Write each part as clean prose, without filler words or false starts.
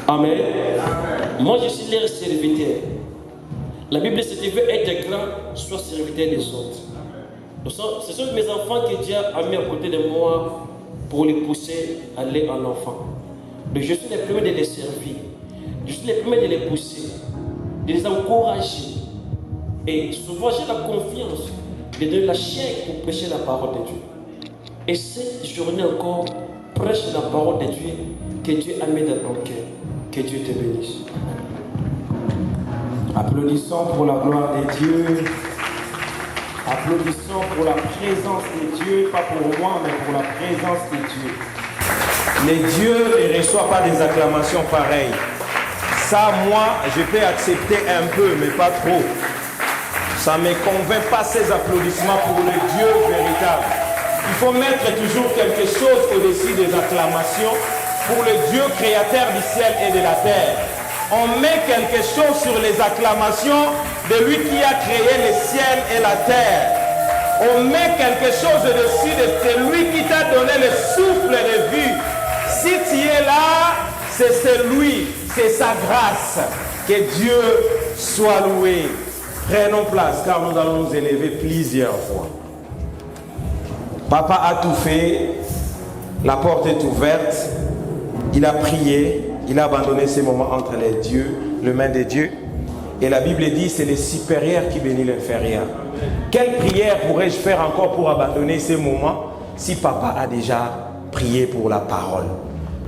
Amen. Moi, je suis leur serviteur. La Bible dit, si tu veux être grand, sois serviteur des autres. Ce sont mes enfants que Dieu a mis à côté de moi pour les pousser à aller en enfant. Donc, je suis le premier de les servir. Je suis le premier de les pousser, de les encourager. Et souvent, j'ai la confiance de donner la chair pour prêcher la parole de Dieu. Et cette journée encore, prêche la parole de Dieu que Dieu a mis dans ton cœur. Que Dieu te bénisse. Applaudissons pour la gloire de Dieu. Applaudissons pour la présence de Dieu, pas pour moi, mais pour la présence de Dieu. Mais Dieu ne reçoit pas des acclamations pareilles. Ça, moi, je peux accepter un peu, mais pas trop. Ça ne me convainc pas ces applaudissements pour le Dieu véritable. Il faut mettre toujours quelque chose au-dessus des acclamations pour le Dieu créateur du ciel et de la terre. On met quelque chose sur les acclamations de lui qui a créé le ciel et la terre. On met quelque chose au-dessus de celui qui t'a donné le souffle de vie. Si tu es là, c'est celui, c'est sa grâce. Que Dieu soit loué. Prenons place car nous allons nous élever plusieurs fois. Papa a tout fait, la porte est ouverte, il a prié, il a abandonné ces moments entre les dieux, les mains de Dieu. Et la Bible dit, c'est le supérieur qui bénit l'inférieur. Quelle prière pourrais-je faire encore pour abandonner ces moments si papa a déjà prié pour la parole?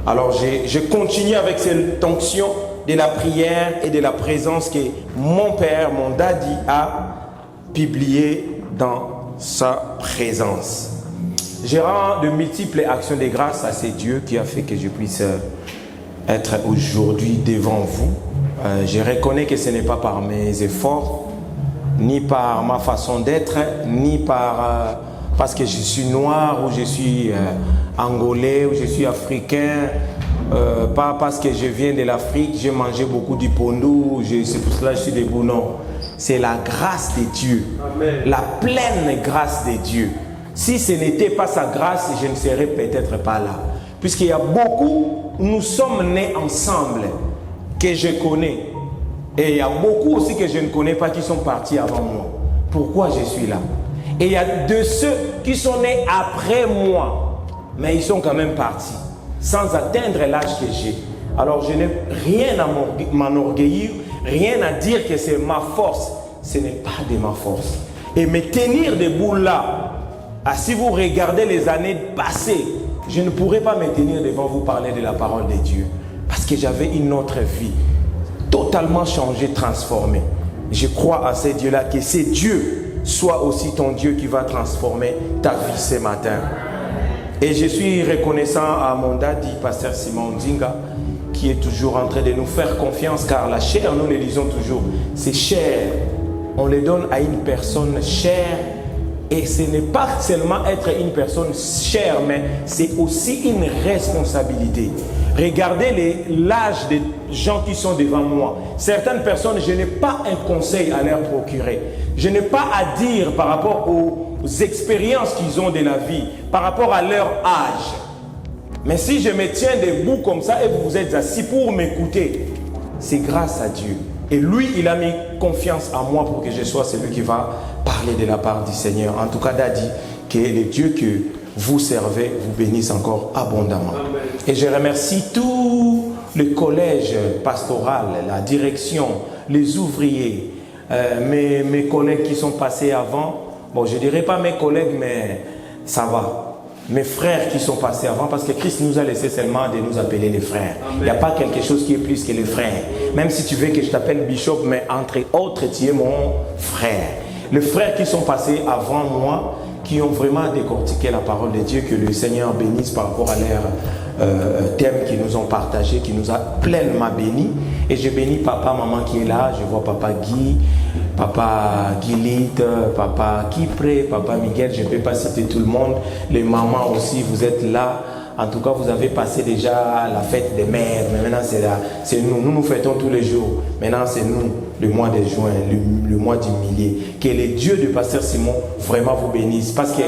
Alors je continue avec cette onction de la prière et de la présence que mon père, mon daddy a publié dans sa présence. Je rends de multiples actions de grâce à ce Dieu qui a fait que je puisse être aujourd'hui devant vous. Je reconnais que ce n'est pas par mes efforts, ni par ma façon d'être, ni parce que je suis noir ou je suis angolais ou je suis africain, pas parce que je viens de l'Afrique, j'ai mangé beaucoup du pondou, c'est pour cela que je suis debout, non. C'est la grâce de Dieu, Amen. La pleine grâce de Dieu. Si ce n'était pas sa grâce, je ne serais peut-être pas là. Puisqu'il y a beaucoup, nous sommes nés ensemble, que je connais. Et il y a beaucoup aussi que je ne connais pas qui sont partis avant moi. Pourquoi je suis là? Et il y a de ceux qui sont nés après moi, mais ils sont quand même partis, sans atteindre l'âge que j'ai. Alors je n'ai rien à m'enorgueillir, rien à dire que c'est ma force. Ce n'est pas de ma force. Et me tenir debout là, si vous regardez les années passées, je ne pourrais pas me tenir devant vous parler de la parole de Dieu. Parce que j'avais une autre vie, totalement changée, transformée. Je crois à ce Dieu-là, que ce Dieu soit aussi ton Dieu qui va transformer ta vie ce matin. Et je suis reconnaissant à mon daddy, pasteur Simon Ndinga, qui est toujours en train de nous faire confiance, car la chair, nous le disons toujours, c'est chair. On le donne à une personne chère. Et ce n'est pas seulement être une personne chère, mais c'est aussi une responsabilité. Regardez l'âge des gens qui sont devant moi. Certaines personnes, je n'ai pas un conseil à leur procurer. Je n'ai pas à dire par rapport aux expériences qu'ils ont de la vie, par rapport à leur âge. Mais si je me tiens debout comme ça et vous êtes assis pour m'écouter, c'est grâce à Dieu. Et lui, il a mis confiance en moi pour que je sois celui qui va parler de la part du Seigneur. En tout cas, Daddy, que le Dieu que vous servez vous bénisse encore abondamment. Amen. Et je remercie tout le collège pastoral, la direction, les ouvriers, mes collègues qui sont passés avant. Bon, je ne dirais pas mes collègues, mais ça va. Mes frères qui sont passés avant, parce que Christ nous a laissé seulement de nous appeler les frères. Amen. Il n'y a pas quelque chose qui est plus que les frères. Même si tu veux que je t'appelle Bishop, mais entre autres, tu es mon frère. Les frères qui sont passés avant moi, qui ont vraiment décortiqué la parole de Dieu, que le Seigneur bénisse par rapport à leur thème qu'ils nous ont partagé, qui nous a pleinement bénis. Et je bénis papa, maman qui est là. Je vois papa Guy, papa Guilite, papa Kipré, papa Miguel. Je ne peux pas citer tout le monde. Les mamans aussi, vous êtes là. En tout cas, vous avez passé déjà la fête des mères, mais maintenant c'est nous. Nous fêtons tous les jours. Maintenant, c'est nous, le mois de juin, le mois du millier. Que le Dieu de Pasteur Simon vraiment vous bénisse. Parce que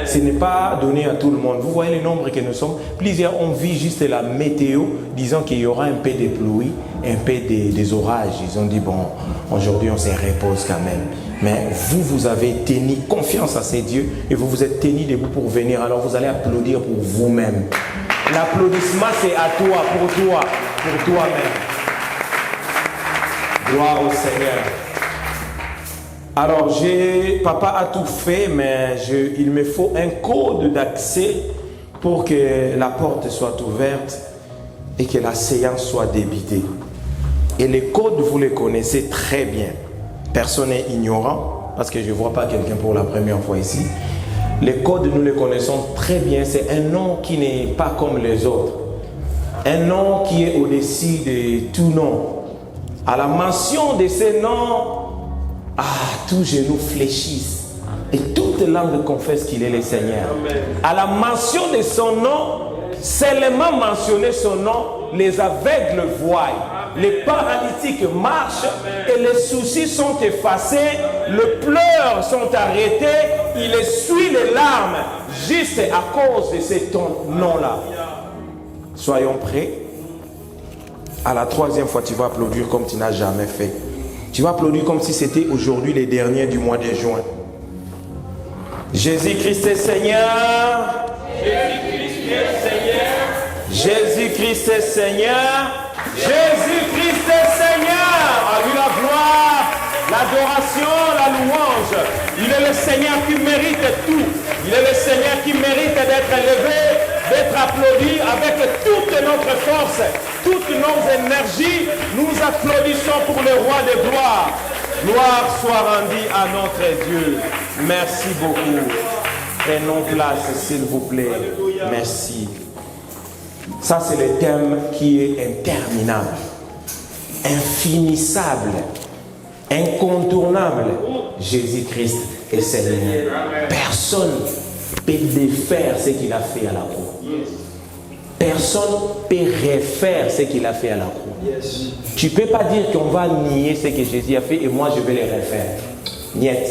ce n'est pas donné à tout le monde. Vous voyez le nombre que nous sommes. Plusieurs, on vit juste la météo, disant qu'il y aura un peu de pluie, un peu des orages. Ils ont dit, bon, aujourd'hui on se repose quand même. Mais vous avez tenu confiance à ces dieux et vous vous êtes tenu debout pour venir. Alors vous allez applaudir pour vous-même. L'applaudissement c'est à toi, pour toi-même. Gloire au Seigneur. Alors papa a tout fait, mais il me faut un code d'accès pour que la porte soit ouverte et que la séance soit débitée. Et les codes, vous les connaissez très bien. Personne n'est ignorant, parce que je ne vois pas quelqu'un pour la première fois ici. Les codes, nous les connaissons très bien. C'est un nom qui n'est pas comme les autres. Un nom qui est au-dessus de tout nom. À la mention de ces noms, tous genoux fléchissent. Et toute langue confesse qu'il est le Seigneur. À la mention de son nom, seulement mentionner son nom, les aveugles voient. Les paralytiques marchent et les soucis sont effacés, les pleurs sont arrêtés, il essuie les larmes juste à cause de ce nom-là. Soyons prêts. À la troisième fois, tu vas applaudir comme tu n'as jamais fait. Tu vas applaudir comme si c'était aujourd'hui les derniers du mois de juin. Jésus-Christ est Seigneur. Jésus-Christ est Seigneur. Jésus-Christ est Seigneur. Jésus-Christ est Seigneur. À lui la gloire, l'adoration, la louange. Il est le Seigneur qui mérite tout. Il est le Seigneur qui mérite d'être élevé, d'être applaudi avec toute notre force, toutes nos énergies. Nous applaudissons pour le roi des gloires. Gloire soit rendue à notre Dieu. Merci beaucoup. Prenons place, s'il vous plaît. Merci. Ça, c'est le thème qui est interminable, infinissable, incontournable. Jésus-Christ est Seigneur. Personne ne peut défaire ce qu'il a fait à la croix. Personne ne peut refaire ce qu'il a fait à la croix. Tu ne peux pas dire qu'on va nier ce que Jésus a fait et moi je vais le refaire. Niet.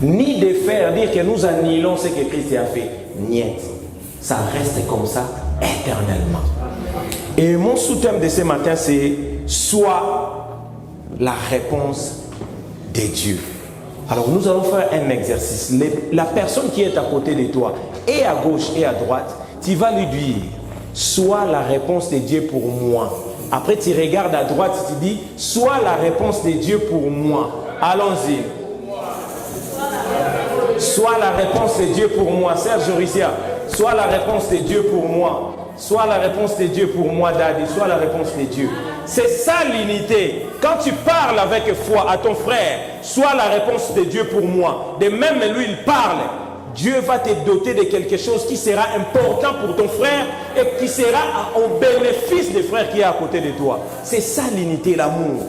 Ni défaire, dire que nous annihilons ce que Christ a fait. Niet. Ça reste comme ça éternellement. Et mon sous-thème de ce matin, c'est soit la réponse de Dieu. Alors nous allons faire un exercice. La personne qui est à côté de toi, et à gauche et à droite, tu vas lui dire, soit la réponse de Dieu pour moi. Après tu regardes à droite, tu dis, soit la réponse de Dieu pour moi. Allons-y. Soit la réponse de Dieu pour moi. Serge Jorissia, soit la réponse de Dieu pour moi. Soit la réponse de Dieu pour moi, Daddy. Soit la réponse de Dieu. C'est ça l'unité. Quand tu parles avec foi à ton frère, soit la réponse de Dieu pour moi. De même, lui, il parle. Dieu va te doter de quelque chose qui sera important pour ton frère et qui sera au bénéfice des frères qui est à côté de toi. C'est ça l'unité, l'amour.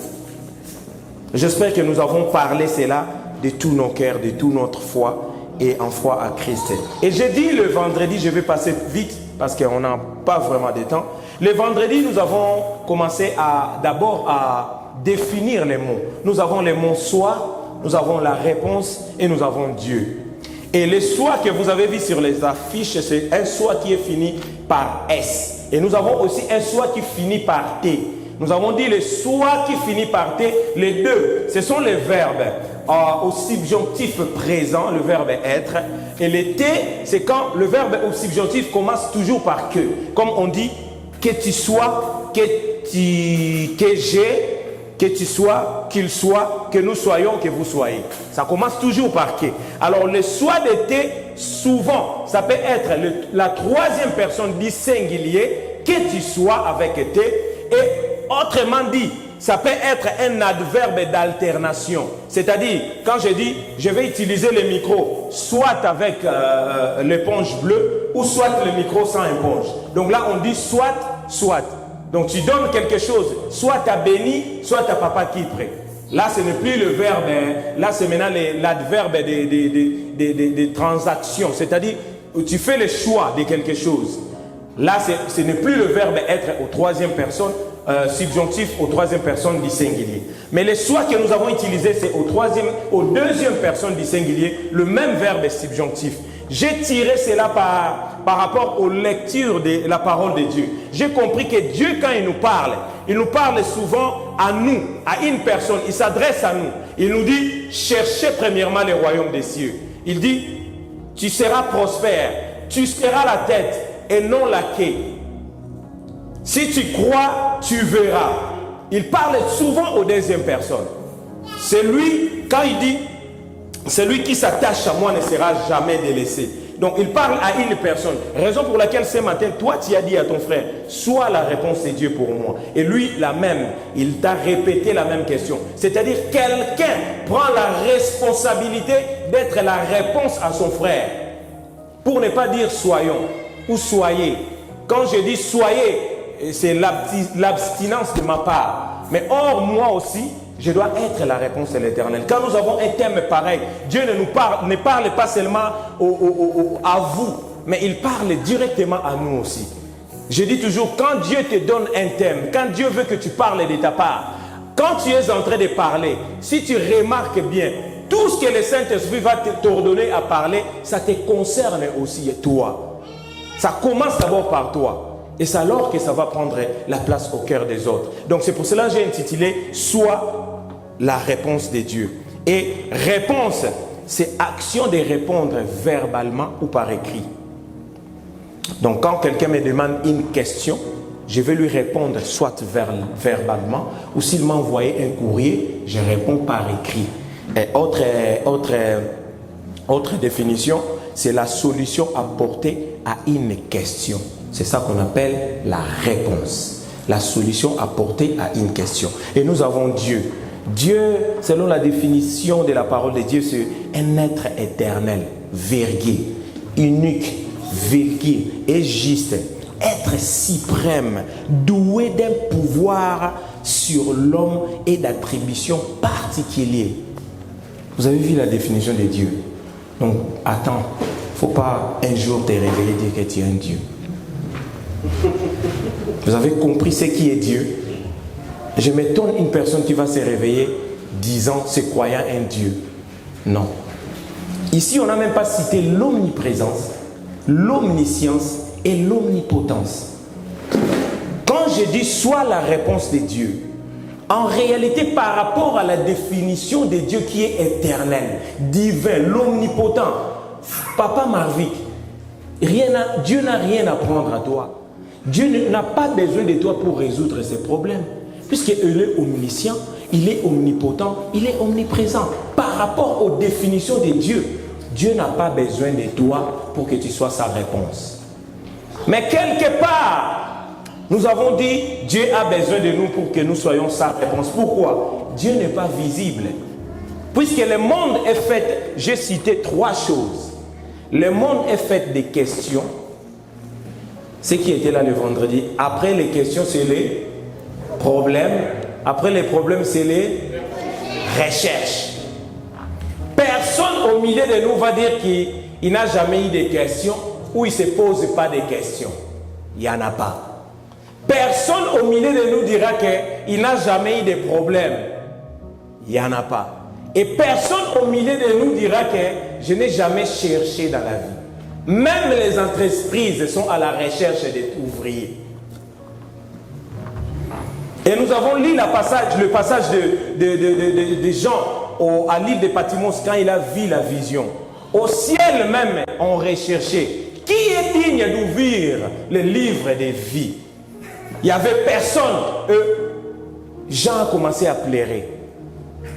J'espère que nous avons parlé cela de tous nos cœurs, de toute notre foi et en foi à Christ. Et j'ai dit le vendredi, je vais passer vite parce qu'on n'a pas vraiment de temps. Le vendredi, nous avons commencé d'abord à définir les mots. Nous avons les mots soit, nous avons la réponse et nous avons Dieu. Et le soit que vous avez vu sur les affiches, c'est un soit qui est fini par S. Et nous avons aussi un soit qui finit par T. Nous avons dit le soit qui finit par T, les deux, ce sont les verbes au subjonctif présent, le verbe être. Et le T, c'est quand le verbe au subjonctif commence toujours par que. Comme on dit, que tu sois, que j'ai, que tu sois, qu'il soit, que nous soyons, que vous soyez. Ça commence toujours par que. Alors le soit de T, souvent, ça peut être la troisième personne du singulier, que tu sois avec T. Et autrement dit, ça peut être un adverbe d'alternation. C'est-à-dire, quand je dis, je vais utiliser le micro, soit avec l'éponge bleue, ou soit le micro sans éponge. Donc là, on dit soit, soit. Donc tu donnes quelque chose, soit tu as béni, soit tu as papa qui prête. Là, ce n'est plus le verbe, là c'est maintenant l'adverbe des transactions. C'est-à-dire, tu fais le choix de quelque chose. Là, ce n'est plus le verbe être au troisième personne, subjonctif au troisième personne du singulier. Mais le soit que nous avons utilisé, c'est au deuxième personne du singulier, le même verbe est subjonctif. J'ai tiré cela par rapport aux lectures de la parole de Dieu. J'ai compris que Dieu, quand il nous parle souvent à nous, à une personne. Il s'adresse à nous. Il nous dit, cherchez premièrement le royaume des cieux. Il dit, tu seras prospère, tu seras la tête et non la queue. Si tu crois, tu verras. Il parle souvent aux deuxième personne. C'est lui, quand il dit, celui qui s'attache à moi ne sera jamais délaissé. Donc il parle à une personne. Raison pour laquelle ce matin, toi tu as dit à ton frère, sois la réponse de Dieu pour moi. Et lui, la même, il t'a répété la même question. C'est-à-dire quelqu'un prend la responsabilité d'être la réponse à son frère. Pour ne pas dire soyons ou soyez. Quand je dis soyez, c'est l'abstinence de ma part. Mais or, moi aussi, je dois être la réponse de l'Éternel. Quand nous avons un thème pareil, Dieu ne parle pas seulement à vous, mais il parle directement à nous aussi. Je dis toujours, quand Dieu te donne un thème, quand Dieu veut que tu parles de ta part, quand tu es en train de parler, si tu remarques bien, tout ce que le Saint-Esprit va t'ordonner à parler, ça te concerne aussi toi. Ça commence d'abord par toi. Et c'est alors que ça va prendre la place au cœur des autres. Donc c'est pour cela que j'ai intitulé « Sois la réponse de Dieu ». Et réponse, c'est action de répondre verbalement ou par écrit. Donc quand quelqu'un me demande une question, je vais lui répondre soit verbalement, ou s'il m'a envoyé un courrier, je réponds par écrit. Et autre définition, c'est la solution apportée à une question. C'est ça qu'on appelle la réponse. La solution apportée à une question. Et nous avons Dieu. Dieu, selon la définition de la parole de Dieu, c'est un être éternel, virgule, unique, virgule, et juste. Être suprême, doué d'un pouvoir sur l'homme et d'attributions particulières. Vous avez vu la définition de Dieu. Donc, attends, il ne faut pas un jour te réveiller et dire que tu es un Dieu. Vous avez compris ce qui est Dieu? Je m'étonne une personne qui va se réveiller disant, se croyant un Dieu. Non. Ici, on n'a même pas cité l'omniprésence, l'omniscience et l'omnipotence. Quand je dis soit la réponse de Dieu, en réalité, par rapport à la définition de Dieu qui est éternel, divin, l'omnipotent, Papa Marvic, Dieu n'a rien à prendre à toi. Dieu n'a pas besoin de toi pour résoudre ses problèmes. Puisqu'il est omniscient, il est omnipotent, il est omniprésent. Par rapport aux définitions de Dieu, Dieu n'a pas besoin de toi pour que tu sois sa réponse. Mais quelque part, nous avons dit, Dieu a besoin de nous pour que nous soyons sa réponse. Pourquoi? Dieu n'est pas visible. Puisque le monde est fait, j'ai cité 3 choses. Le monde est fait des questions. Ce qui était là le vendredi. Après les questions, c'est les problèmes. Après les problèmes, c'est les recherches. Personne au milieu de nous va dire qu'il n'a jamais eu de questions ou il ne se pose pas de questions. Il n'y en a pas. Personne au milieu de nous dira qu'il n'a jamais eu de problèmes. Il n'y en a pas. Et personne au milieu de nous dira que je n'ai jamais cherché dans la vie. Même les entreprises sont à la recherche d'ouvriers. Et nous avons lu le passage de Jean à l'île de Patmos quand il a vu la vision. Au ciel même, on recherchait qui est digne d'ouvrir le livre des vies. Il n'y avait personne. Jean a commencé à pleurer.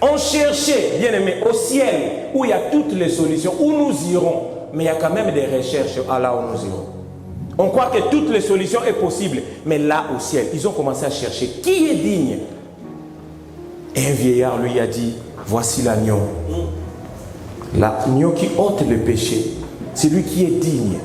On cherchait, bien aimé, au ciel où il y a toutes les solutions, où nous irons. Mais il y a quand même des recherches à là où nous irons. On croit que toutes les solutions sont possibles. Mais là au ciel, ils ont commencé à chercher qui est digne. Et un vieillard lui a dit, voici l'agneau. L'agneau qui ôte le péché. C'est lui qui est digne.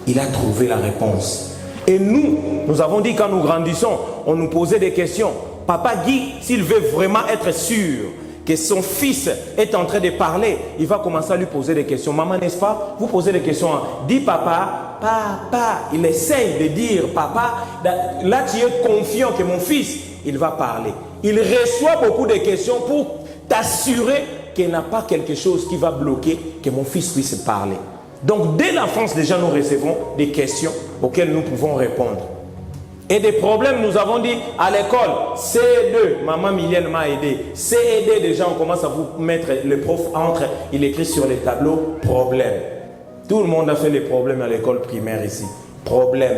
Il a trouvé la réponse. Et nous avons dit quand nous grandissons, on nous posait des questions. Papa Guy, s'il veut vraiment être sûr que son fils est en train de parler, il va commencer à lui poser des questions. Maman, n'est-ce pas? Vous posez des questions. Dis papa, papa. Il essaye de dire papa. Là, tu es confiant que mon fils, il va parler. Il reçoit beaucoup de questions pour t'assurer qu'il n'y a pas quelque chose qui va bloquer que mon fils puisse parler. Donc, dès l'enfance, déjà, nous recevons des questions auxquelles nous pouvons répondre. Et des problèmes, nous avons dit à l'école, CE2, maman Milienne m'a aidé. CE2, déjà, on commence à vous mettre, le prof entre, il écrit sur les tableaux, problème. Tout le monde a fait les problèmes à l'école primaire ici. Problème.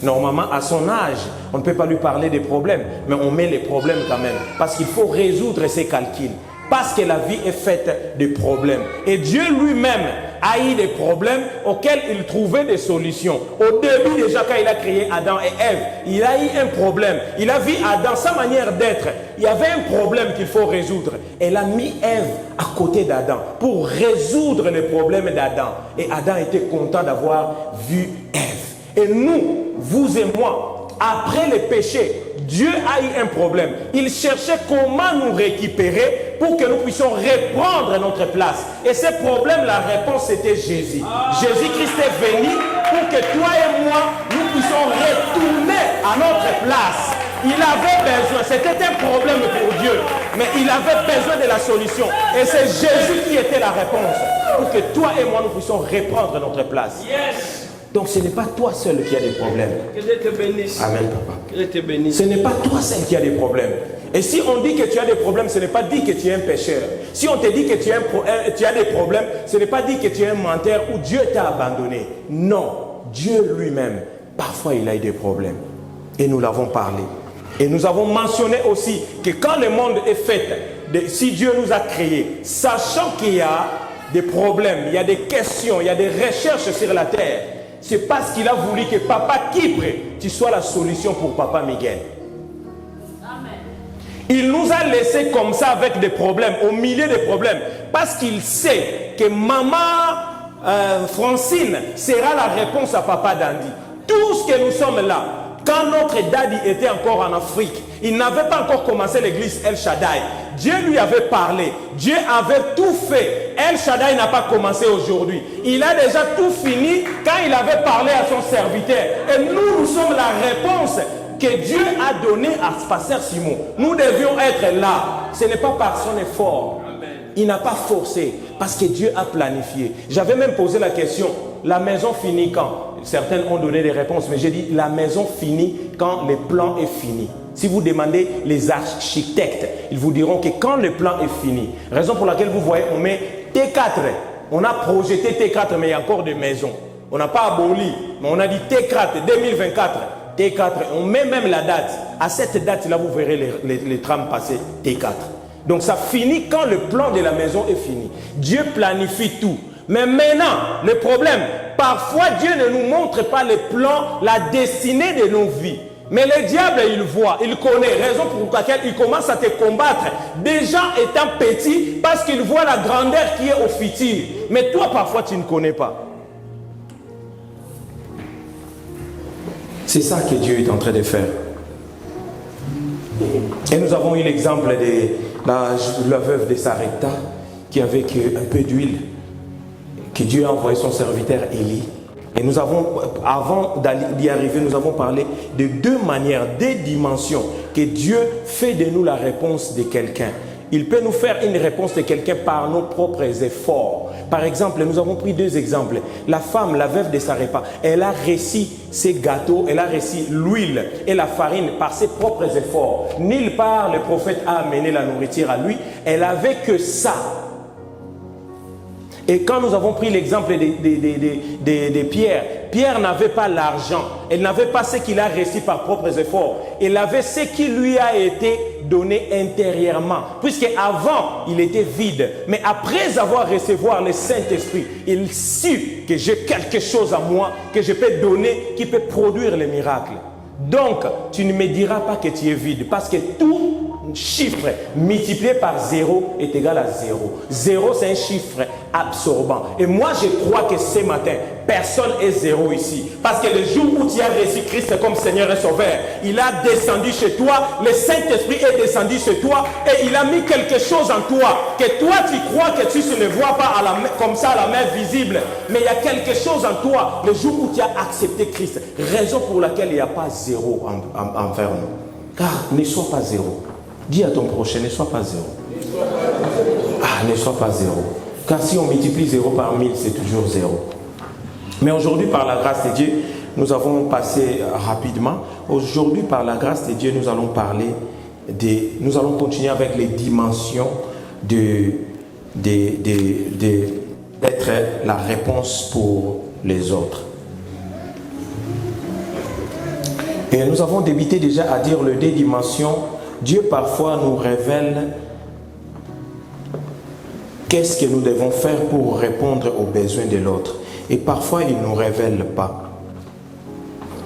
Normalement, à son âge, on ne peut pas lui parler des problèmes, mais on met les problèmes quand même. Parce qu'il faut résoudre ces calculs. Parce que la vie est faite de problèmes. Et Dieu lui-même a eu des problèmes auxquels il trouvait des solutions. Au début déjà, quand il a créé Adam et Ève, il a eu un problème. Il a vu Adam, sa manière d'être. Il y avait un problème qu'il faut résoudre. Elle a mis Ève à côté d'Adam pour résoudre les problèmes d'Adam. Et Adam était content d'avoir vu Ève. Et nous, vous et moi, après le péché, Dieu a eu un problème. Il cherchait comment nous récupérer pour que nous puissions reprendre notre place. Et ce problème, la réponse, c'était Jésus. Jésus-Christ est venu pour que toi et moi, nous puissions retourner à notre place. Il avait besoin, c'était un problème pour Dieu, mais il avait besoin de la solution. Et c'est Jésus qui était la réponse pour que toi et moi, nous puissions reprendre notre place. Yes. Donc ce n'est pas toi seul qui a des problèmes. Que Dieu te bénisse. Amen, papa. Que Dieu te bénisse. Ce n'est pas toi seul qui a des problèmes. Et si on dit que tu as des problèmes, ce n'est pas dit que tu es un pécheur. Si on te dit que tu as des problèmes, ce n'est pas dit que tu es un menteur ou Dieu t'a abandonné. Non, Dieu lui-même, parfois il a eu des problèmes. Et nous l'avons parlé. Et nous avons mentionné aussi que quand le monde est fait, si Dieu nous a créés, sachant qu'il y a des problèmes, il y a des questions, il y a des recherches sur la terre, c'est parce qu'il a voulu que Papa Kipre, tu sois la solution pour Papa Miguel. Amen. Il nous a laissé comme ça avec des problèmes, au milieu des problèmes, parce qu'il sait que maman Francine sera la réponse à Papa Dandy. Tout ce que nous sommes là, quand notre daddy était encore en Afrique, il n'avait pas encore commencé l'église El Shaddai. Dieu lui avait parlé. Dieu avait tout fait. El Shaddai n'a pas commencé aujourd'hui. Il a déjà tout fini quand il avait parlé à son serviteur. Et nous sommes la réponse que Dieu a donnée à Pasteur Simon. Nous devions être là. Ce n'est pas par son effort. Il n'a pas forcé parce que Dieu a planifié. J'avais même posé la question, la maison finit quand? Certains ont donné des réponses, mais j'ai dit la maison finit quand le plan est fini. Si vous demandez les architectes, ils vous diront que quand le plan est fini, raison pour laquelle vous voyez, on met T4. On a projeté T4, mais il y a encore des maisons. On n'a pas aboli, mais on a dit T4, 2024. T4, on met même la date. À cette date-là, vous verrez les trams passer T4. Donc ça finit quand le plan de la maison est fini. Dieu planifie tout. Mais maintenant, le problème, parfois Dieu ne nous montre pas le plan, la destinée de nos vies. Mais le diable, il voit, il connaît, raison pour laquelle il commence à te combattre, déjà étant petit, parce qu'il voit la grandeur qui est au futur. Mais toi, parfois, tu ne connais pas. C'est ça que Dieu est en train de faire. Et nous avons eu l'exemple de la veuve de Sarepta, qui avait un peu d'huile, que Dieu a envoyé son serviteur Élie. Et nous avons, avant d'y arriver, nous avons parlé de deux manières, deux dimensions que Dieu fait de nous la réponse de quelqu'un. Il peut nous faire une réponse de quelqu'un par nos propres efforts. Par exemple, nous avons pris deux exemples. La femme, la veuve de Sarepta, elle a reçu ses gâteaux, elle a reçu l'huile et la farine par ses propres efforts. Nulle part le prophète a amené la nourriture à lui. Elle n'avait que ça. Et quand nous avons pris l'exemple de Pierre, Pierre n'avait pas l'argent, elle n'avait pas ce qu'il a reçu par propres efforts, elle avait ce qui lui a été donné intérieurement, puisque avant il était vide, mais après avoir reçu le Saint-Esprit, il sut que j'ai quelque chose à moi que je peux donner qui peut produire les miracles. Donc tu ne me diras pas que tu es vide, parce que tout chiffre multiplié par 0 est égal à 0. 0, c'est un chiffre absorbant. Et moi, je crois que ce matin, personne n'est 0 ici. Parce que le jour où tu as reçu Christ comme Seigneur et Sauveur, il a descendu chez toi, le Saint-Esprit est descendu chez toi et il a mis quelque chose en toi. Que toi, tu crois que tu ne vois pas comme ça à la main visible. Mais il y a quelque chose en toi, le jour où tu as accepté Christ. Raison pour laquelle il n'y a pas 0 envers nous. Car ne sois pas 0. Dis à ton prochain, ne sois pas 0. Ne sois pas 0. Car si on multiplie 0 par 1000, c'est toujours 0. Mais aujourd'hui, par la grâce de Dieu, nous avons passé rapidement. Aujourd'hui, par la grâce de Dieu, nous allons nous allons continuer avec les dimensions d'être la réponse pour les autres. Et nous avons débuté déjà à dire les 2 dimensions. Dieu parfois nous révèle qu'est-ce que nous devons faire pour répondre aux besoins de l'autre. Et parfois, il ne nous révèle pas.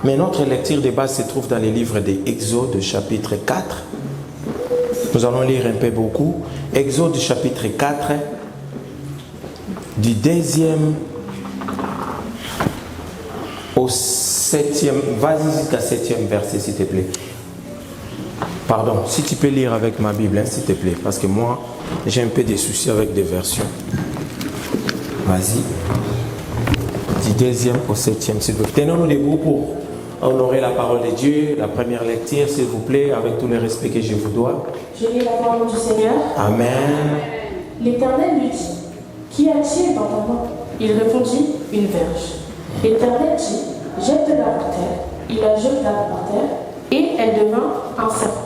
Mais notre lecture de base se trouve dans les livres d'Exode, chapitre 4. Nous allons lire un peu beaucoup. Exode, chapitre 4, du 2e au 7e. Vas-y jusqu'à 7e verset, s'il te plaît. Pardon, si tu peux lire avec ma Bible, s'il te plaît. Parce que moi, j'ai un peu des soucis avec des versions. Vas-y. Du 2e au 7e, s'il vous plaît. Tenons-nous debout pour honorer la parole de Dieu. La première lecture, s'il vous plaît, avec tout le respect que je vous dois. Je lis la parole du Seigneur. Amen. L'Éternel lui dit, qui a-t-il dans ta main? Il répondit, une verge. L'Éternel dit, jette-la par terre. Il la jeta par terre, et elle devint un serpent.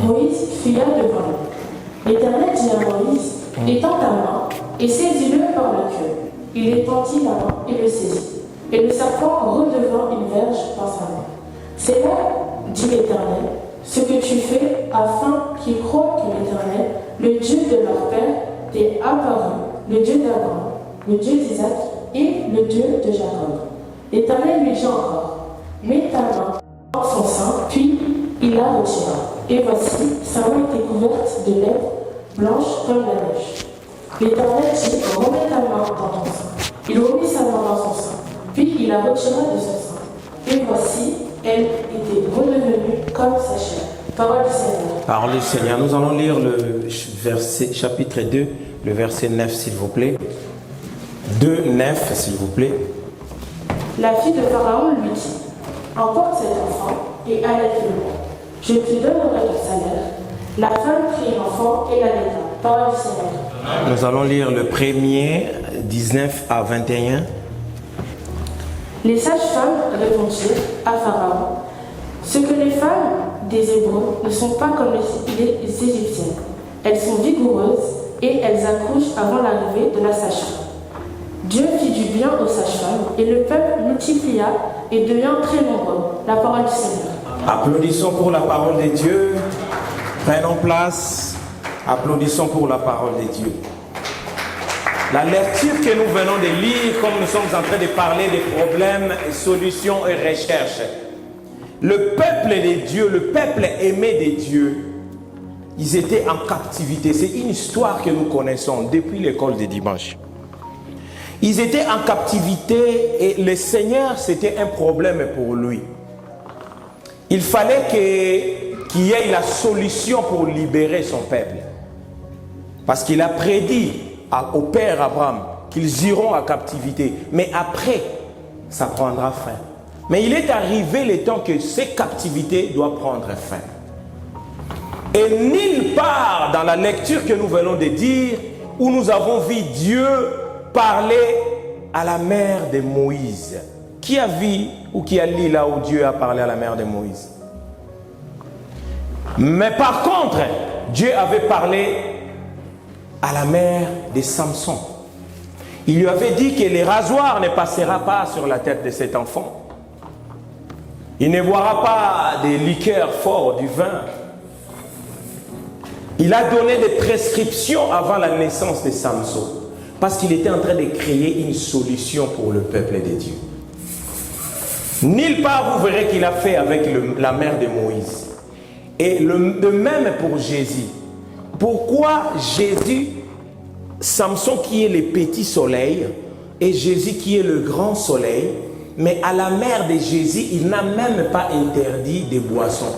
Moïse fuya devant lui. L'Éternel dit à Moïse, étends ta main et saisis-le par la queue. Il étendit la main et le saisit. Et le serpent redevint une verge dans sa main. C'est là, dit l'Éternel, ce que tu fais afin qu'ils croient que l'Éternel, le Dieu de leur père, t'est apparu, le Dieu d'Abraham, le Dieu d'Isaac et le Dieu de Jacob. L'Éternel lui dit encore, mets ta main dans son sein, puis il la retira. Et voici, sa main était couverte de lèvres blanches comme la neige. L'Éternel dit, remets ta main dans ton sein. Il remit sa main dans son sein, puis il la retira de son sein. Et voici, elle était redevenue comme sa chair. Parole du Seigneur. Parole du Seigneur. Nous allons lire le verset, chapitre 2, le verset 9, s'il vous plaît. 2, 9, s'il vous plaît. La fille de Pharaon lui dit, emporte cet enfant et allaite-le. Je te donnerai ton salaire. La femme prit l'enfant et l'allaita. Parole du Seigneur. Nous allons lire le premier, 19 à 21. Les sages-femmes répondirent à Pharaon, ce que les femmes des Hébreux ne sont pas comme les Égyptiennes. Elles sont vigoureuses et elles accouchent avant l'arrivée de la sage-femme. Dieu fit du bien aux sages-femmes et le peuple multiplia et devint très nombreux. La parole du Seigneur. Applaudissons pour la parole de Dieu. Prenons place. Applaudissons pour la parole de Dieu. La lecture que nous venons de lire, comme nous sommes en train de parler des problèmes, solutions et recherches. Le peuple de Dieu, le peuple aimé de Dieu, ils étaient en captivité. C'est une histoire que nous connaissons depuis l'école de dimanche. Ils étaient en captivité et le Seigneur, c'était un problème pour lui. Il fallait qu'il y ait la solution pour libérer son peuple. Parce qu'il a prédit au père Abraham qu'ils iront à captivité. Mais après, ça prendra fin. Mais il est arrivé le temps que cette captivité doit prendre fin. Et nulle part dans la lecture que nous venons de dire, où nous avons vu Dieu parler à la mère de Moïse. Qui a vu ou qui a lu là où Dieu a parlé à la mère de Moïse? Mais par contre, Dieu avait parlé à la mère de Samson. Il lui avait dit que le rasoir ne passera pas sur la tête de cet enfant. Il ne boira pas des liqueurs forts, du vin. Il a donné des prescriptions avant la naissance de Samson. Parce qu'il était en train de créer une solution pour le peuple de Dieu. Nulle part vous verrez qu'il a fait avec la mère de Moïse. Et de même pour Jésus. Pourquoi Jésus, Samson qui est le petit soleil, et Jésus qui est le grand soleil, mais à la mère de Jésus, il n'a même pas interdit des boissons.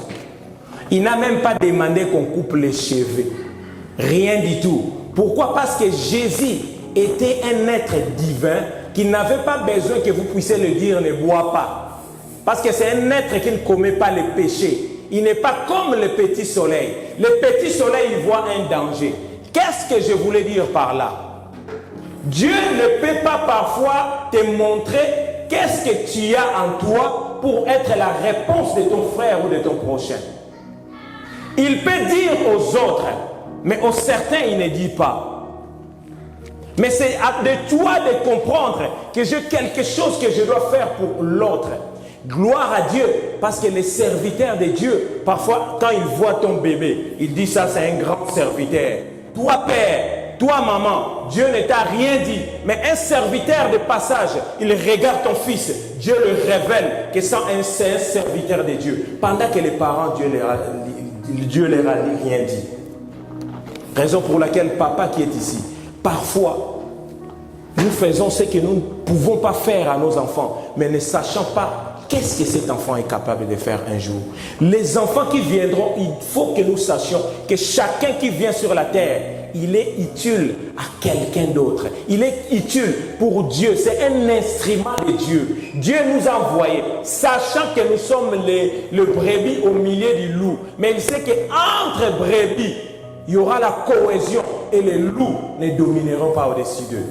Il n'a même pas demandé qu'on coupe les cheveux. Rien du tout. Pourquoi? Parce que Jésus était un être divin qui n'avait pas besoin que vous puissiez le dire ne bois pas. Parce que c'est un être qui ne commet pas les péchés. Il n'est pas comme le petit soleil. Le petit soleil, il voit un danger. Qu'est-ce que je voulais dire par là? Dieu ne peut pas parfois te montrer qu'est-ce que tu as en toi pour être la réponse de ton frère ou de ton prochain. Il peut dire aux autres, mais aux certains, il ne dit pas. Mais c'est de toi de comprendre que j'ai quelque chose que je dois faire pour l'autre. Gloire à Dieu, parce que les serviteurs de Dieu, parfois, quand ils voient ton bébé, ils disent ça, c'est un grand serviteur. Toi, père, toi, maman, Dieu ne t'a rien dit. Mais un serviteur de passage, il regarde ton fils, Dieu le révèle que c'est un serviteur de Dieu. Pendant que les parents, Dieu leur a rien dit. Raison pour laquelle papa qui est ici, parfois, nous faisons ce que nous ne pouvons pas faire à nos enfants, mais ne sachant pas qu'est-ce que cet enfant est capable de faire un jour. Les enfants qui viendront, il faut que nous sachions que chacun qui vient sur la terre, il est utile à quelqu'un d'autre. Il est utile pour Dieu. C'est un instrument de Dieu. Dieu nous a envoyés, sachant que nous sommes le brebis au milieu du loup. Mais il sait qu'entre brebis, il y aura la cohésion et les loups ne domineront pas au-dessus d'eux.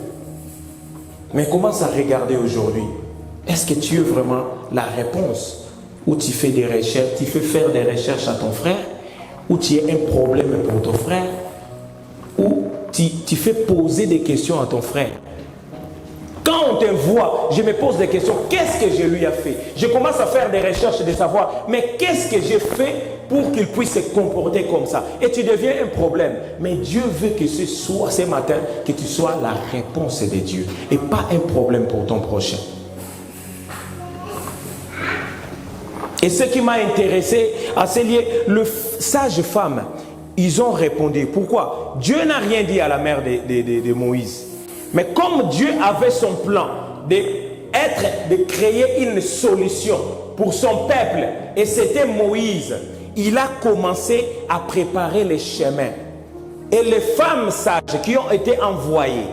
Mais commence à regarder aujourd'hui. Est-ce que tu es vraiment la réponse? Ou tu fais des recherches, tu fais faire des recherches à ton frère? Ou tu es un problème pour ton frère? Ou tu fais poser des questions à ton frère? Quand on te voit, je me pose des questions. Qu'est-ce que je lui ai fait? Je commence à faire des recherches de savoir, mais qu'est-ce que j'ai fait pour qu'il puisse se comporter comme ça? Et tu deviens un problème. Mais Dieu veut que ce soit ce matin, que tu sois la réponse de Dieu et pas un problème pour ton prochain. Et ce qui m'a intéressé à ce lieu, le sage femme, ils ont répondu. Pourquoi? Dieu n'a rien dit à la mère de Moïse. Mais comme Dieu avait son plan de créer une solution pour son peuple, et c'était Moïse, il a commencé à préparer les chemins. Et les femmes sages qui ont été envoyées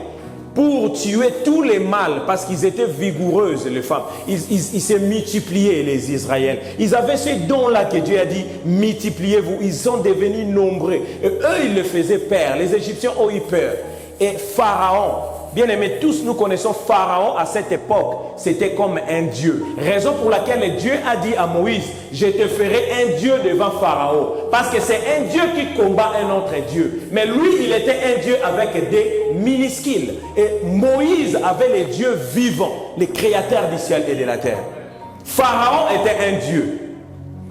pour tuer tous les mâles, parce qu'ils étaient vigoureuses, les femmes. Ils se multipliaient, les Israéliens. Ils avaient ce don-là que Dieu a dit, multipliez-vous. Ils sont devenus nombreux. Et eux, ils le faisaient peur. Les Égyptiens ont eu peur. Et Pharaon, bien aimé, tous nous connaissons Pharaon à cette époque. C'était comme un dieu. Raison pour laquelle Dieu a dit à Moïse, je te ferai un dieu devant Pharaon. Parce que c'est un dieu qui combat un autre dieu. Mais lui, il était un dieu avec des minuscules. Et Moïse avait les dieux vivants, les créateurs du ciel et de la terre. Pharaon était un dieu.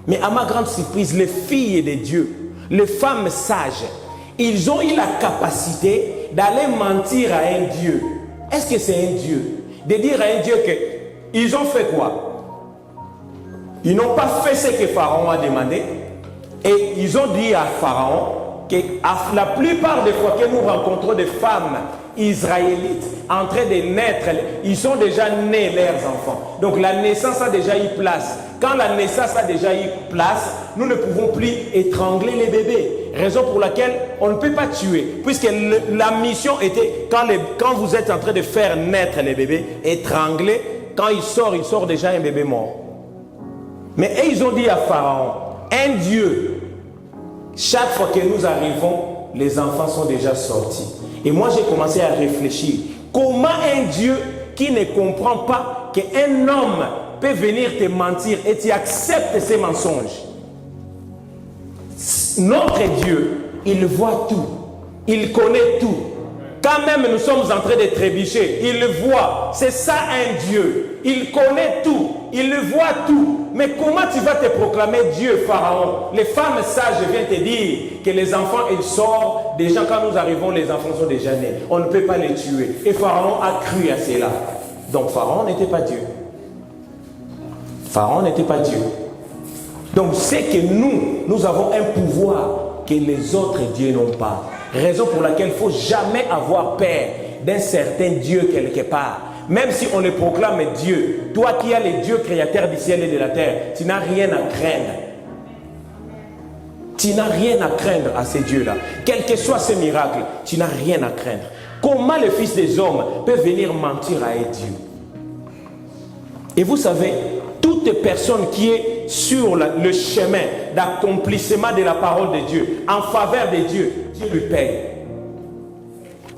Mais à ma grande surprise, les filles de Dieu, les femmes sages, ils ont eu la capacité d'aller mentir à un Dieu. Est-ce que c'est un Dieu? De dire à un Dieu que ils ont fait quoi? Ils n'ont pas fait ce que Pharaon a demandé. Et ils ont dit à Pharaon que la plupart des fois que nous rencontrons des femmes israélites en train de naître, ils sont déjà nés leurs enfants. Donc la naissance a déjà eu place. Quand la naissance a déjà eu place, nous ne pouvons plus étrangler les bébés. Raison pour laquelle on ne peut pas tuer. Puisque la mission était, quand vous êtes en train de faire naître les bébés, étrangler, quand il sort déjà un bébé mort. Mais ils ont dit à Pharaon, un Dieu, chaque fois que nous arrivons, les enfants sont déjà sortis. Et moi j'ai commencé à réfléchir. Comment un Dieu qui ne comprend pas qu'un homme peut venir te mentir et tu acceptes ces mensonges? Notre Dieu, il voit tout. Il connaît tout. Quand même nous sommes en train de trébucher, il le voit. C'est ça un Dieu. Il connaît tout. Il le voit tout. Mais comment tu vas te proclamer Dieu, Pharaon? Les femmes sages viennent te dire que les enfants, ils sortent. Déjà, quand nous arrivons, les enfants sont déjà nés. On ne peut pas les tuer. Et Pharaon a cru à cela. Donc, Pharaon n'était pas Dieu. Pharaon n'était pas Dieu. Donc c'est que nous avons un pouvoir que les autres dieux n'ont pas. Raison pour laquelle il ne faut jamais avoir peur d'un certain Dieu quelque part. Même si on le proclame Dieu, toi qui as les dieux créateurs du ciel et de la terre, tu n'as rien à craindre. Tu n'as rien à craindre à ces dieux-là. Quels que soient ces miracles, tu n'as rien à craindre. Comment le Fils des hommes peut venir mentir à un Dieu? Et vous savez, toute personne qui est sur le chemin d'accomplissement de la parole de Dieu, en faveur de Dieu, Dieu lui paye.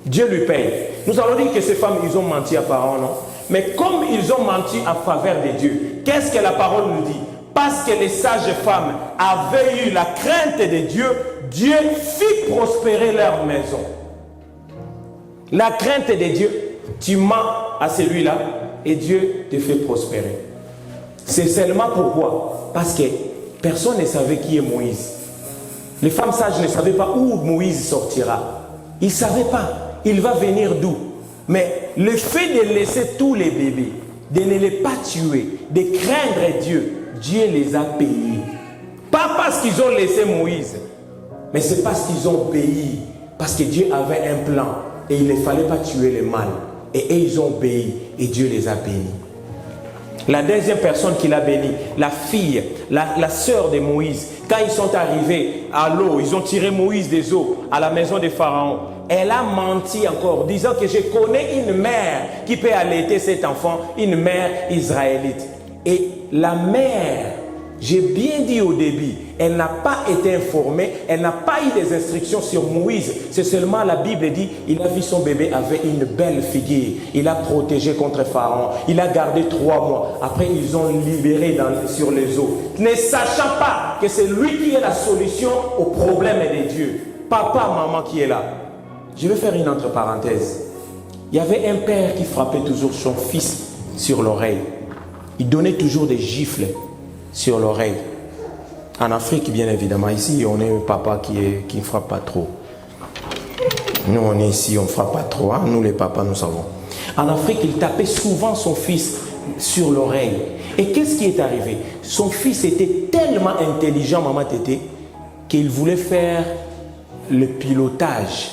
Dieu lui paye. Nous allons dire que ces femmes, ils ont menti à Pharaon, non? Mais comme ils ont menti en faveur de Dieu, qu'est-ce que la parole nous dit? Parce que les sages femmes avaient eu la crainte de Dieu, Dieu fit prospérer leur maison. La crainte de Dieu, tu mens à celui-là et Dieu te fait prospérer. C'est seulement pourquoi? Parce que personne ne savait qui est Moïse. Les femmes sages ne savaient pas où Moïse sortira. Ils ne savaient pas. Il va venir d'où? Mais le fait de laisser tous les bébés, de ne les pas tuer, de craindre Dieu, Dieu les a payés. Pas parce qu'ils ont laissé Moïse, mais c'est parce qu'ils ont obéi. Parce que Dieu avait un plan et il ne fallait pas tuer les mâles. Et ils ont obéi et Dieu les a bénis. La deuxième personne qui l'a béni, la fille, la sœur de Moïse, quand ils sont arrivés à l'eau, ils ont tiré Moïse des eaux à la maison de Pharaon. Elle a menti encore, disant que je connais une mère qui peut allaiter cet enfant, une mère israélite. Et la mère, j'ai bien dit au début, elle n'a pas été informée, elle n'a pas eu des instructions sur Moïse. C'est seulement la Bible dit, il a vu son bébé avec une belle figure. Il a protégé contre Pharaon. Il a gardé 3 mois. Après, ils ont libéré sur les eaux. Ne sachant pas que c'est lui qui est la solution au problème de Dieu. Papa, maman qui est là. Je vais faire une entre parenthèse. Il y avait un père qui frappait toujours son fils sur l'oreille. Il donnait toujours des gifles sur l'oreille. En Afrique, bien évidemment, ici, on est un papa qui ne frappe pas trop. Nous, on est ici, on ne frappe pas trop. Hein? Nous, les papas, nous savons. En Afrique, il tapait souvent son fils sur l'oreille. Et qu'est-ce qui est arrivé? Son fils était tellement intelligent, maman Tété, qu'il voulait faire le pilotage.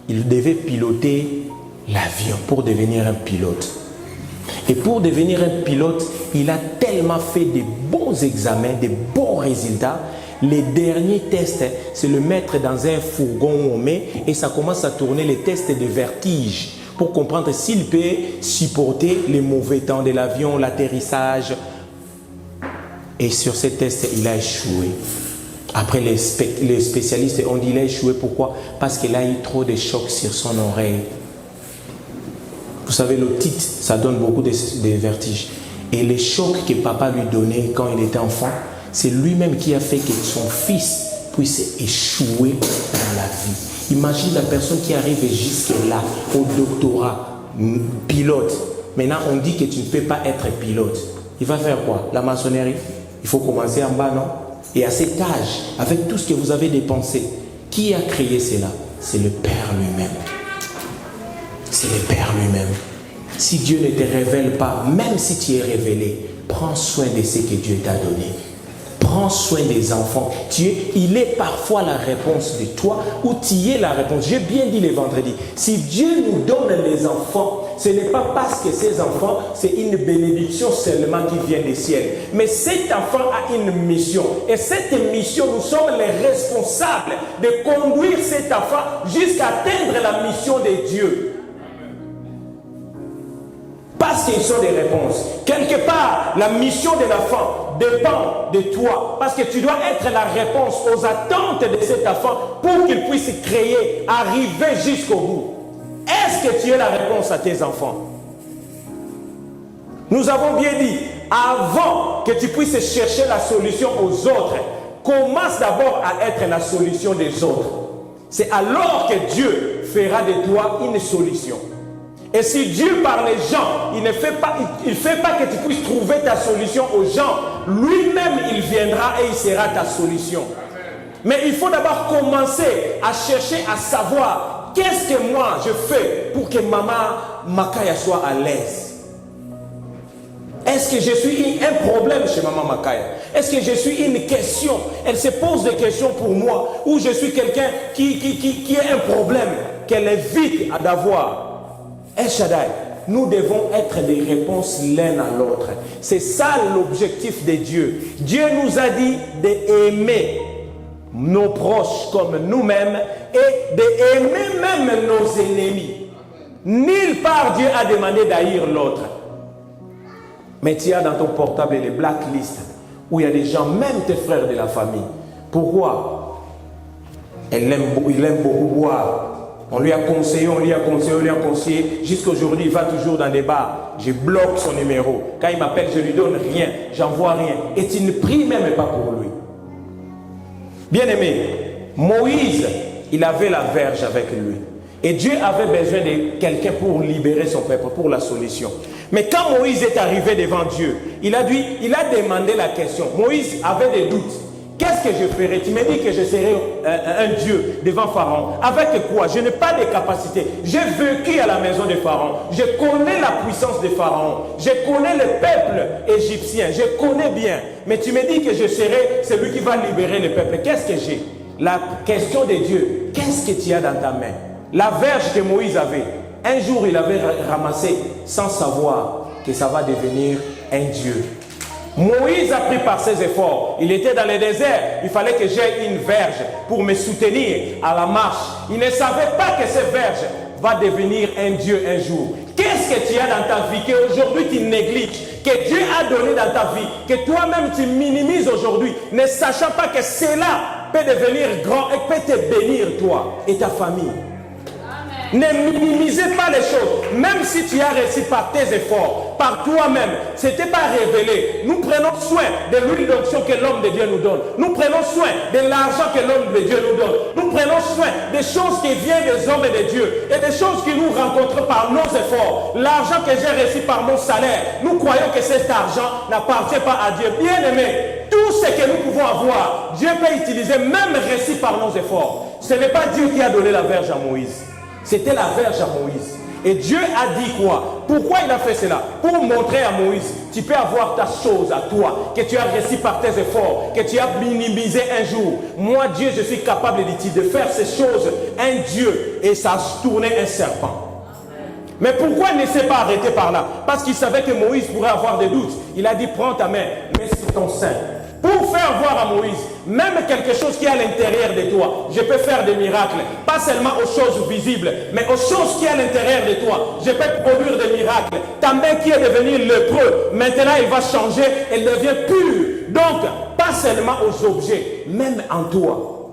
Il devait piloter l'avion pour devenir un pilote. Et pour devenir un pilote, il a tellement fait de bons examens, de bons résultats. Les derniers tests, c'est le mettre dans un fourgon où on met et ça commence à tourner les tests de vertige pour comprendre s'il peut supporter les mauvais temps de l'avion, l'atterrissage. Et sur ces tests, il a échoué. Après, les spécialistes ont dit qu'il a échoué. Pourquoi? Parce qu'il a eu trop de chocs sur son oreille. Vous savez, l'otite, ça donne beaucoup de vertiges. Et les chocs que papa lui donnait quand il était enfant, c'est lui-même qui a fait que son fils puisse échouer dans la vie. Imagine la personne qui arrive jusque-là, au doctorat, pilote. Maintenant, on dit que tu ne peux pas être pilote. Il va faire quoi? La maçonnerie? Il faut commencer en bas, non? Et à cet âge, avec tout ce que vous avez dépensé, qui a créé cela? C'est le Père lui-même. C'est le Père lui-même. Si Dieu ne te révèle pas, même si tu es révélé, prends soin de ce que Dieu t'a donné. Prends soin des enfants. Il est parfois la réponse de toi ou tu es la réponse. J'ai bien dit le vendredi. Si Dieu nous donne les enfants, ce n'est pas parce que ces enfants, c'est une bénédiction seulement qui vient du ciel. Mais cet enfant a une mission. Et cette mission, nous sommes les responsables de conduire cet enfant jusqu'à atteindre la mission de Dieu. Parce qu'ils sont des réponses. Quelque part, la mission de l'enfant dépend de toi. Parce que tu dois être la réponse aux attentes de cet enfant pour qu'il puisse créer, arriver jusqu'au bout. Est-ce que tu es la réponse à tes enfants? Nous avons bien dit, avant que tu puisses chercher la solution aux autres, commence d'abord à être la solution des autres. C'est alors que Dieu fera de toi une solution. Et si Dieu par les gens, il ne fait pas que tu puisses trouver ta solution aux gens, lui-même il viendra et il sera ta solution. Mais il faut d'abord commencer à chercher à savoir qu'est-ce que moi je fais pour que maman Makaya soit à l'aise. Est-ce que je suis un problème chez Maman Makaya? Est-ce que je suis une question? Elle se pose des questions pour moi. Ou je suis quelqu'un qui est un problème qu'elle évite d'avoir. El Shaddai, nous devons être des réponses l'un à l'autre. C'est ça l'objectif de Dieu. Dieu nous a dit d'aimer nos proches comme nous-mêmes et d'aimer même nos ennemis. Nulle part Dieu a demandé d'haïr l'autre. Mais tu as dans ton portable les blacklists où il y a des gens, même tes frères de la famille. Pourquoi? Il aime beaucoup boire. On lui a conseillé, on lui a conseillé. Jusqu'aujourd'hui, il va toujours dans des bars. Je bloque son numéro. Quand il m'appelle, je lui donne rien. J'envoie rien. Et tu ne pries même pas pour lui. Bien aimé, Moïse, il avait la verge avec lui. Et Dieu avait besoin de quelqu'un pour libérer son peuple, pour la solution. Mais quand Moïse est arrivé devant Dieu, il a demandé la question. Moïse avait des doutes. Qu'est-ce que je ferai? Tu me dis que je serai un Dieu devant Pharaon. Avec quoi? Je n'ai pas de capacité. J'ai vécu à la maison de Pharaon. Je connais la puissance de Pharaon. Je connais le peuple égyptien. Je connais bien. Mais tu me dis que je serai celui qui va libérer le peuple. Qu'est-ce que j'ai? La question de Dieu. Qu'est-ce que tu as dans ta main? La verge que Moïse avait. Un jour, il avait ramassé sans savoir que ça va devenir un Dieu. Moïse a pris par ses efforts. Il était dans le désert. Il fallait que j'aie une verge pour me soutenir à la marche. Il ne savait pas que cette verge va devenir un Dieu un jour. Qu'est-ce que tu as dans ta vie qu'aujourd'hui tu négliges, que Dieu a donné dans ta vie, que toi-même tu minimises aujourd'hui, ne sachant pas que cela peut devenir grand et peut te bénir toi et ta famille. Ne minimisez pas les choses. Même si tu as réussi par tes efforts, par toi-même, ce n'était pas révélé. Nous prenons soin de l'huile d'onction que l'homme de Dieu nous donne. Nous prenons soin de l'argent que l'homme de Dieu nous donne. Nous prenons soin des choses qui viennent des hommes et de Dieu. Et des choses que nous rencontrons par nos efforts. L'argent que j'ai reçu par mon salaire, nous croyons que cet argent n'appartient pas à Dieu. Bien aimé, tout ce que nous pouvons avoir, Dieu peut utiliser, même reçu par nos efforts. Ce n'est pas Dieu qui a donné la verge à Moïse. C'était la verge à Moïse. Et Dieu a dit quoi? Pourquoi il a fait cela? Pour montrer à Moïse, tu peux avoir ta chose à toi, que tu as réussi par tes efforts, que tu as minimisé un jour. Moi, Dieu, je suis capable de faire ces choses, un Dieu, et ça a tourné un serpent. Mais pourquoi il ne s'est pas arrêté par là? Parce qu'il savait que Moïse pourrait avoir des doutes. Il a dit, prends ta main, mets sur ton sein. Pour faire voir à Moïse, même quelque chose qui est à l'intérieur de toi, je peux faire des miracles. Pas seulement aux choses visibles, mais aux choses qui sont à l'intérieur de toi. Je peux produire des miracles. Ta main qui est devenue lépreux, maintenant elle va changer, elle devient pure. Donc, pas seulement aux objets, même en toi.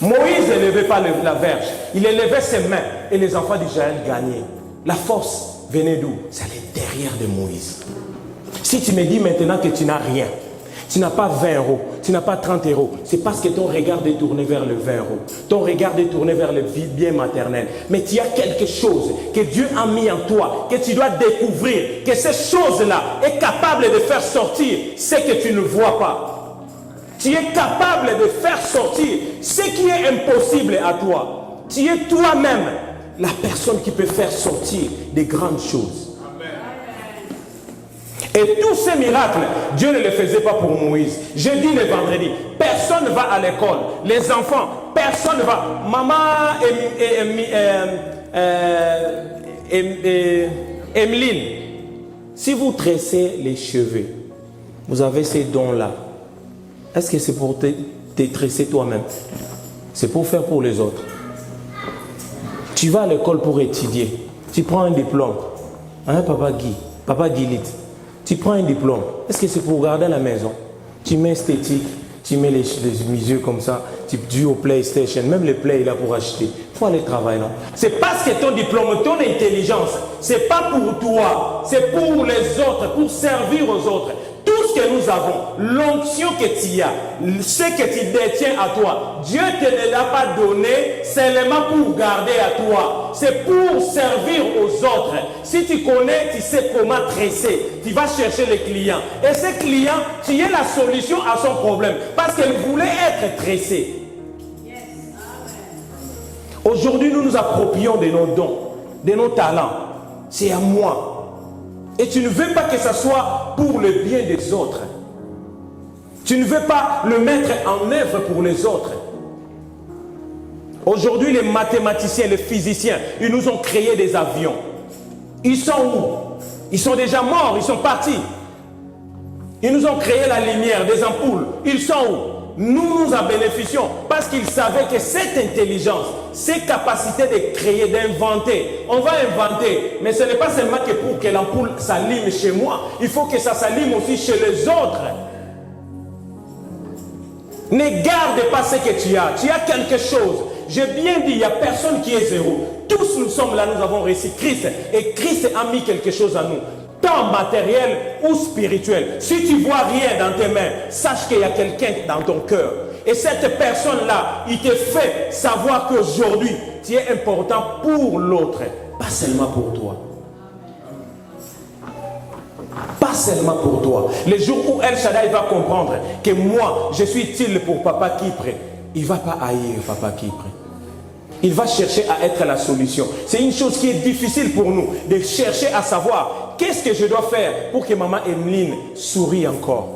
Moïse n'élevait pas la verge, il élevait ses mains et les enfants d'Israël gagnaient. La force venait d'où? C'est à l'intérieur de Moïse. Si tu me dis maintenant que tu n'as rien, tu n'as pas 20 euros, tu n'as pas 30 euros, c'est parce que ton regard est tourné vers le 20 euros. Ton regard est tourné vers le bien maternel. Mais tu as quelque chose que Dieu a mis en toi, que tu dois découvrir, que cette chose-là est capable de faire sortir ce que tu ne vois pas. Tu es capable de faire sortir ce qui est impossible à toi. Tu es toi-même la personne qui peut faire sortir des grandes choses. Et tous ces miracles, Dieu ne les faisait pas pour Moïse. Jeudi le vendredi, personne ne va à l'école. Les enfants, personne ne va. Maman Emeline, si vous tressez les cheveux, vous avez ces dons-là. Est-ce que c'est pour te tresser toi-même? C'est pour faire pour les autres. Tu vas à l'école pour étudier. Tu prends un diplôme. Hein, Papa Guilit. Tu prends un diplôme. Est-ce que c'est pour garder à la maison? Tu mets esthétique, tu mets les yeux comme ça, tu joues au PlayStation, même les Play là pour acheter. Il faut aller travailler, non? C'est parce que ton diplôme, ton intelligence, c'est pas pour toi, c'est pour les autres, pour servir aux autres. Tout ce que nous avons, l'onction que tu as, ce que tu détiens à toi, Dieu ne te l'a pas donné seulement pour garder à toi. C'est pour servir aux autres. Si tu connais, tu sais comment tresser. Tu vas chercher les clients. Et ces clients, tu es la solution à son problème. Parce qu'il voulait être tressé. Aujourd'hui, nous nous approprions de nos dons, de nos talents. C'est à moi. Et tu ne veux pas que ça soit pour le bien des autres. Tu ne veux pas le mettre en œuvre pour les autres. Aujourd'hui, les mathématiciens, les physiciens, ils nous ont créé des avions. Ils sont où? Ils sont déjà morts, ils sont partis. Ils nous ont créé la lumière, des ampoules. Ils sont où? Nous nous en bénéficions parce qu'ils savaient que cette intelligence, ces capacités de créer, d'inventer, on va inventer, mais ce n'est pas seulement que pour que l'ampoule s'allume chez moi, il faut que ça s'allume aussi chez les autres. Ne garde pas ce que tu as quelque chose. J'ai bien dit, il n'y a personne qui est zéro. Tous nous sommes là, nous avons reçu Christ. Et Christ a mis quelque chose à nous, tant matériel ou spirituel. Si tu vois rien dans tes mains, sache qu'il y a quelqu'un dans ton cœur. Et cette personne-là, il te fait savoir qu'aujourd'hui, tu es important pour l'autre, pas seulement pour toi. Pas seulement pour toi. Le jour où El Shaddai va comprendre que moi, je suis utile pour Papa Kipre, il ne va pas haïr Papa Kipre. Il va chercher à être la solution. C'est une chose qui est difficile pour nous, de chercher à savoir qu'est-ce que je dois faire pour que Maman Emeline sourie encore.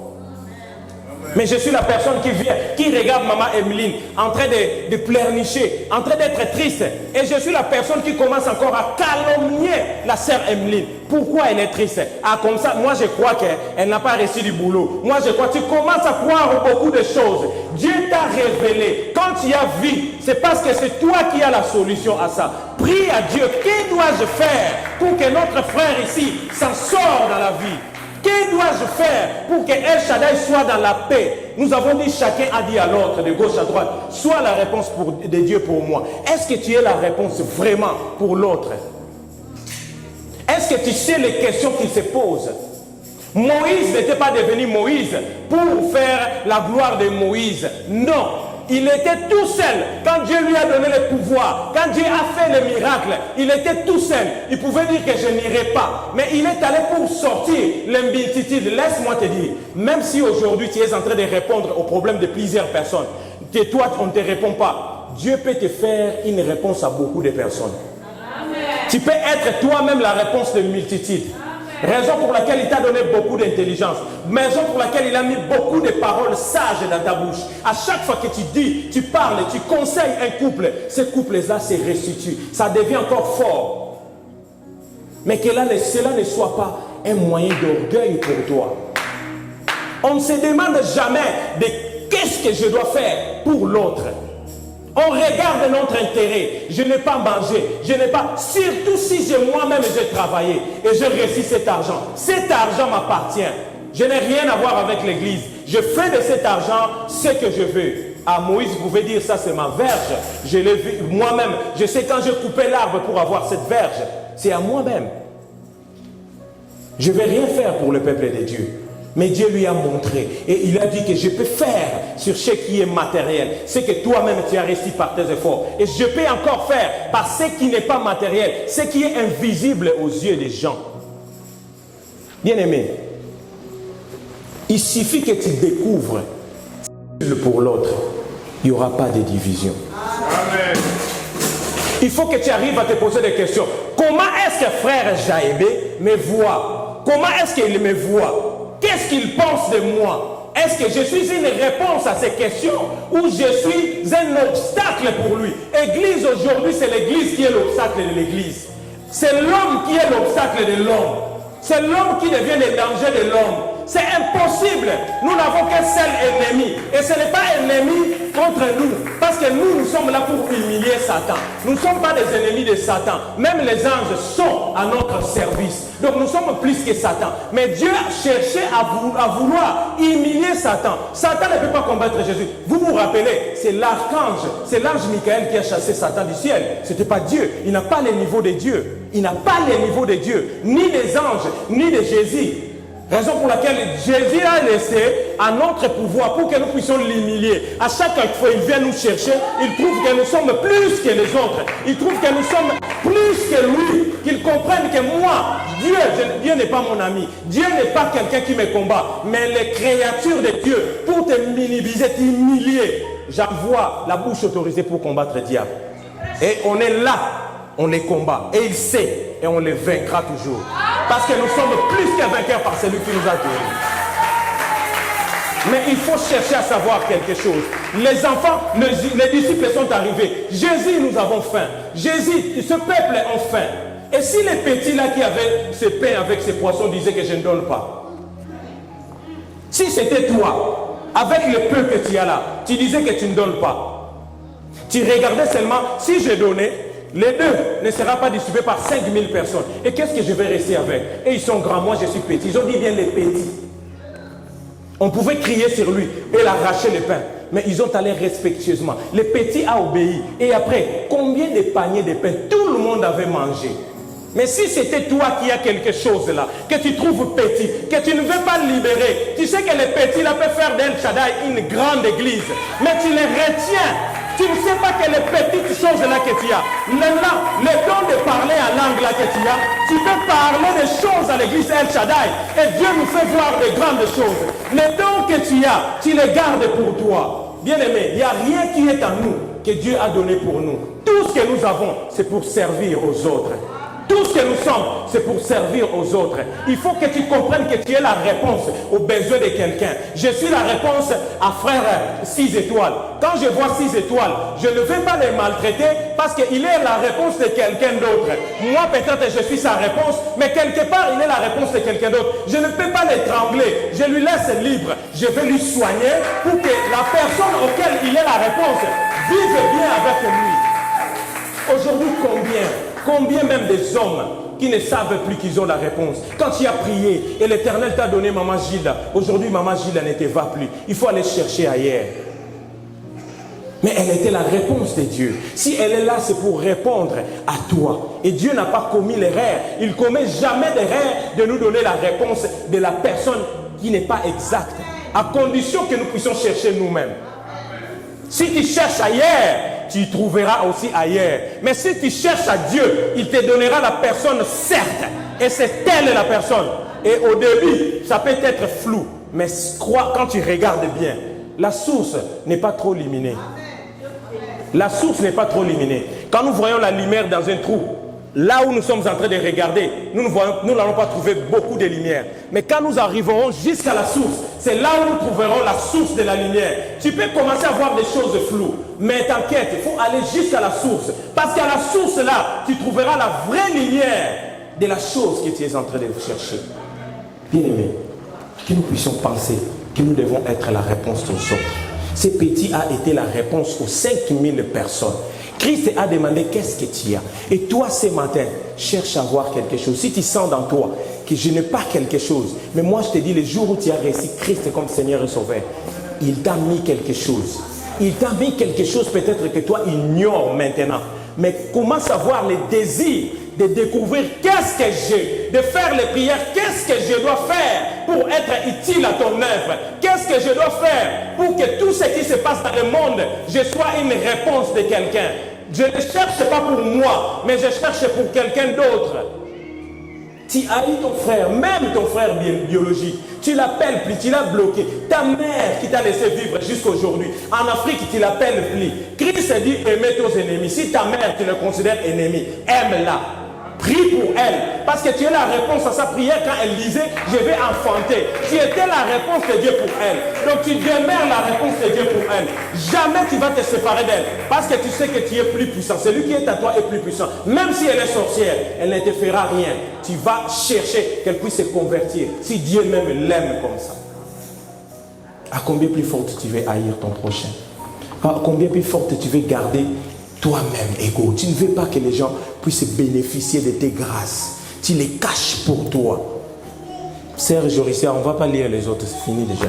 Mais je suis la personne qui vient, qui regarde Maman Emeline en train de pleurnicher, en train d'être triste. Et je suis la personne qui commence encore à calomnier la sœur Emeline. Pourquoi elle est triste? Ah, comme ça, moi je crois qu'elle n'a pas reçu du boulot. Moi je crois, tu commences à croire beaucoup de choses. Dieu t'a révélé. Quand tu as vu, c'est parce que c'est toi qui as la solution à ça. Prie à Dieu, que dois-je faire pour que notre frère ici s'en sorte dans la vie? Que dois-je faire pour que El Shaddai soit dans la paix? Nous avons dit, chacun a dit à l'autre, de gauche à droite, sois la réponse de Dieu pour moi. Est-ce que tu es la réponse vraiment pour l'autre? Est-ce que tu sais les questions qu'il se pose? Moïse n'était pas devenu Moïse pour faire la gloire de Moïse. Non. Il était tout seul. Quand Dieu lui a donné le pouvoir, quand Dieu a fait le miracle, il était tout seul. Il pouvait dire que je n'irai pas. Mais il est allé pour sortir l'imbititude. Laisse-moi te dire, même si aujourd'hui tu es en train de répondre aux problèmes de plusieurs personnes, que toi on ne te répond pas, Dieu peut te faire une réponse à beaucoup de personnes. Amen. Tu peux être toi-même la réponse de multitude. Raison pour laquelle il t'a donné beaucoup d'intelligence. Raison pour laquelle il a mis beaucoup de paroles sages dans ta bouche. À chaque fois que tu dis, tu parles, tu conseilles un couple, ce couple-là se restitue. Ça devient encore fort. Mais que cela ne soit pas un moyen d'orgueil pour toi. On ne se demande jamais de qu'est-ce que je dois faire pour l'autre. On regarde notre intérêt. Je n'ai pas mangé. Je n'ai pas... Surtout si moi-même j'ai travaillé et j'ai reçu cet argent. Cet argent m'appartient. Je n'ai rien à voir avec l'église. Je fais de cet argent ce que je veux. À Moïse, vous pouvez dire ça c'est ma verge. Je l'ai vu moi-même. Je sais quand je coupais l'arbre pour avoir cette verge. C'est à moi-même. Je ne vais rien faire pour le peuple de Dieu. Mais Dieu lui a montré et il a dit que je peux faire sur ce qui est matériel, ce que toi-même tu as réussi par tes efforts. Et je peux encore faire par ce qui n'est pas matériel, ce qui est invisible aux yeux des gens. Bien-aimé, il suffit que tu découvres pour l'autre, il n'y aura pas de division. Amen. Il faut que tu arrives à te poser des questions. Comment est-ce que frère Jaébé me voit? Comment est-ce qu'il me voit? Qu'est-ce qu'il pense de moi? Est-ce que je suis une réponse à ces questions ou je suis un obstacle pour lui? Église aujourd'hui, c'est l'église qui est l'obstacle de l'église. C'est l'homme qui est l'obstacle de l'homme. C'est l'homme qui devient le danger de l'homme. C'est impossible. Nous n'avons qu'un seul ennemi. Et ce n'est pas un ennemi contre nous. Parce que nous sommes là pour humilier Satan. Nous ne sommes pas des ennemis de Satan. Même les anges sont à notre service. Donc nous sommes plus que Satan. Mais Dieu cherchait à vouloir humilier Satan. Satan ne peut pas combattre Jésus. Vous vous rappelez, c'est l'archange, c'est l'ange Michael qui a chassé Satan du ciel. Ce n'était pas Dieu. Il n'a pas le niveau de Dieu. Il n'a pas le niveau de Dieu, ni des anges, ni de Jésus. Raison pour laquelle Jésus a laissé à notre pouvoir pour que nous puissions l'humilier. À chaque fois qu'il vient nous chercher, il trouve que nous sommes plus que les autres. Il trouve que nous sommes plus que lui. Qu'il comprenne que moi, Dieu n'est pas mon ami. Dieu n'est pas quelqu'un qui me combat. Mais les créatures de Dieu, pour te minimiser, t'humilier, j'envoie la bouche autorisée pour combattre le diable. Et on est là, on les combat. Et il sait, et on les vaincra toujours. Parce que nous sommes plus qu'un vainqueur par celui qui nous a guéris. Mais il faut chercher à savoir quelque chose. Les enfants, les disciples sont arrivés. Jésus, nous avons faim. Jésus, ce peuple a faim. Et si les petits là qui avaient ce pain avec ces poissons disaient que je ne donne pas. Si c'était toi, avec le peu que tu as là, tu disais que tu ne donnes pas. Tu regardais seulement, si je donnais, les deux ne seront pas distribués par 5000 personnes. Et qu'est-ce que je vais rester avec? Et ils sont grands, moi je suis petit. Ils ont dit bien les petits. On pouvait crier sur lui et l'arracher le pain. Mais ils ont allé respectueusement. Le petit a obéi. Et après, combien de paniers de pain? Tout le monde avait mangé. Mais si c'était toi qui as quelque chose là, que tu trouves petit, que tu ne veux pas libérer, tu sais que les petits là peuvent faire d'El Shaddai une grande église. Mais tu les retiens. Tu ne sais pas que les petites choses là que tu as. Maintenant, le don de parler en langue là que tu as, tu peux parler des choses à l'église El Shaddai. Et Dieu nous fait voir de grandes choses. Les dons que tu as, tu les gardes pour toi. Bien aimé, il n'y a rien qui est en nous que Dieu a donné pour nous. Tout ce que nous avons, c'est pour servir aux autres. Tout ce que nous sommes, c'est pour servir aux autres. Il faut que tu comprennes que tu es la réponse aux besoins de quelqu'un. Je suis la réponse à frère 6 étoiles. Quand je vois 6 étoiles, je ne vais pas les maltraiter parce qu'il est la réponse de quelqu'un d'autre. Moi, peut-être, je suis sa réponse, mais quelque part, il est la réponse de quelqu'un d'autre. Je ne peux pas l'étrangler. Je lui laisse libre. Je vais lui soigner pour que la personne auquel il est la réponse vive bien avec lui. Aujourd'hui, Combien même des hommes qui ne savent plus qu'ils ont la réponse. Quand tu as prié et l'Éternel t'a donné Maman Gilda, aujourd'hui Maman Gilda ne te va plus. Il faut aller chercher ailleurs. Mais elle était la réponse de Dieu. Si elle est là, c'est pour répondre à toi. Et Dieu n'a pas commis l'erreur. Il ne commet jamais d'erreur de nous donner la réponse de la personne qui n'est pas exacte. À condition que nous puissions chercher nous-mêmes. Si tu cherches ailleurs, tu trouveras aussi ailleurs. Mais si tu cherches à Dieu, il te donnera la personne certes. Et c'est elle la personne. Et au début, ça peut être flou. Mais crois, quand tu regardes bien, la source n'est pas trop lumineuse. La source n'est pas trop lumineuse. Quand nous voyons la lumière dans un trou, là où nous sommes en train de regarder, nous n'allons pas trouver beaucoup de lumière. Mais quand nous arriverons jusqu'à la source, c'est là où nous trouverons la source de la lumière. Tu peux commencer à voir des choses floues, mais t'inquiète, il faut aller jusqu'à la source. Parce qu'à la source là, tu trouveras la vraie lumière de la chose que tu es en train de chercher. Bien aimé, que nous puissions penser que nous devons être la réponse aux autres. Ce petit a été la réponse aux 5000 personnes. Christ a demandé qu'est-ce que tu as. Et toi ce matin, cherche à voir quelque chose. Si tu sens dans toi que je n'ai pas quelque chose, mais moi je te dis, le jour où tu as reçu Christ comme Seigneur et Sauveur, il t'a mis quelque chose. Il t'a mis quelque chose peut-être que toi ignores maintenant. Mais commence à avoir le désir de découvrir qu'est-ce que j'ai, de faire les prières, qu'est-ce que je dois faire pour être utile à ton œuvre, qu'est-ce que je dois faire pour que tout ce qui se passe dans le monde, je sois une réponse de quelqu'un. Je ne cherche pas pour moi, mais je cherche pour quelqu'un d'autre. Tu haïs ton frère, même ton frère biologique. Tu l'appelles plus, tu l'as bloqué. Ta mère qui t'a laissé vivre jusqu'à aujourd'hui. En Afrique, tu l'appelles plus. Christ dit aimer tes ennemis. Si ta mère, tu le considères ennemi, aime-la. Prie pour elle. Parce que tu es la réponse à sa prière quand elle disait je vais enfanter. Tu étais la réponse de Dieu pour elle. Donc tu demeures la réponse de Dieu pour elle. Jamais tu vas te séparer d'elle. Parce que tu sais que tu es plus puissant. Celui qui est à toi est plus puissant. Même si elle est sorcière, elle ne te fera rien. Tu vas chercher qu'elle puisse se convertir. Si Dieu même l'aime comme ça. À combien plus forte tu veux haïr ton prochain? À combien plus forte tu veux garder toi-même égo. Tu ne veux pas que les gens puissent bénéficier de tes grâces. Tu les caches pour toi. Sœur Jorissia, on ne va pas lire les autres, c'est fini déjà.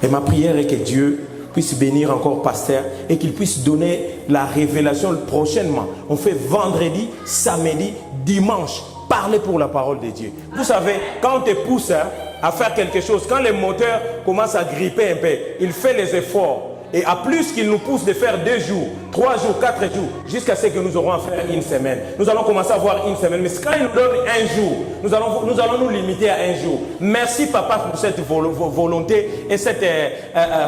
Et ma prière est que Dieu puisse bénir encore pasteur et qu'il puisse donner la révélation prochainement. On fait vendredi, samedi, dimanche. Parler pour la parole de Dieu. Vous savez, quand on te pousse à faire quelque chose, quand le moteur commence à gripper un peu, il fait les efforts. Et à plus qu'il nous pousse de faire 2 jours, 3 jours, 4 jours, jusqu'à ce que nous aurons à faire une semaine. Nous allons commencer à voir une semaine. Mais quand il nous donne un jour, nous allons nous limiter à un jour. Merci Papa pour cette volonté et cette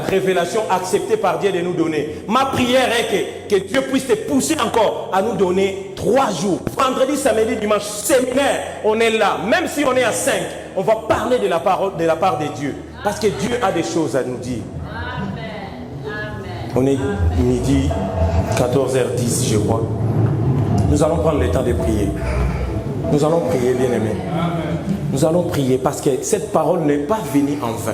révélation acceptée par Dieu de nous donner. Ma prière est que Dieu puisse te pousser encore à nous donner 3 jours. Vendredi, samedi, dimanche, séminaire, on est là. Même si on est à 5, on va parler de la part de Dieu. Parce que Dieu a des choses à nous dire. On est midi 14h10, je crois. Nous allons prendre le temps de prier. Nous allons prier, bien-aimés. Nous allons prier parce que cette parole n'est pas venue en vain.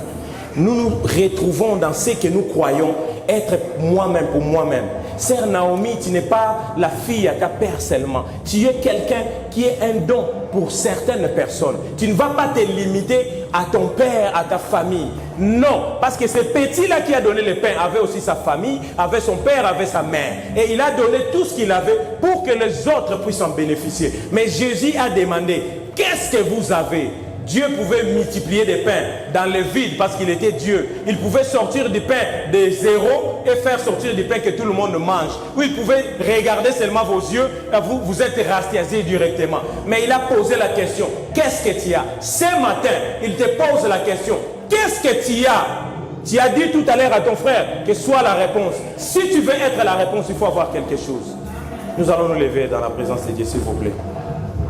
Nous nous retrouvons dans ce que nous croyons être moi-même pour moi-même. Sœur Naomi, tu n'es pas la fille à ta père seulement. Tu es quelqu'un qui est un don pour certaines personnes. Tu ne vas pas te limiter à ton père, à ta famille. Non, parce que ce petit-là qui a donné le pain avait aussi sa famille, avait son père, avait sa mère. Et il a donné tout ce qu'il avait pour que les autres puissent en bénéficier. Mais Jésus a demandé, qu'est-ce que vous avez ? Dieu pouvait multiplier des pains dans le vide parce qu'il était Dieu. Il pouvait sortir du pain de zéro et faire sortir du pain que tout le monde mange. Ou il pouvait regarder seulement vos yeux et vous êtes rassasiés directement. Mais il a posé la question, qu'est-ce que tu as? Ce matin, il te pose la question, qu'est-ce que tu as? Tu as dit tout à l'heure à ton frère que soit la réponse. Si tu veux être la réponse, il faut avoir quelque chose. Nous allons nous lever dans la présence de Dieu, s'il vous plaît.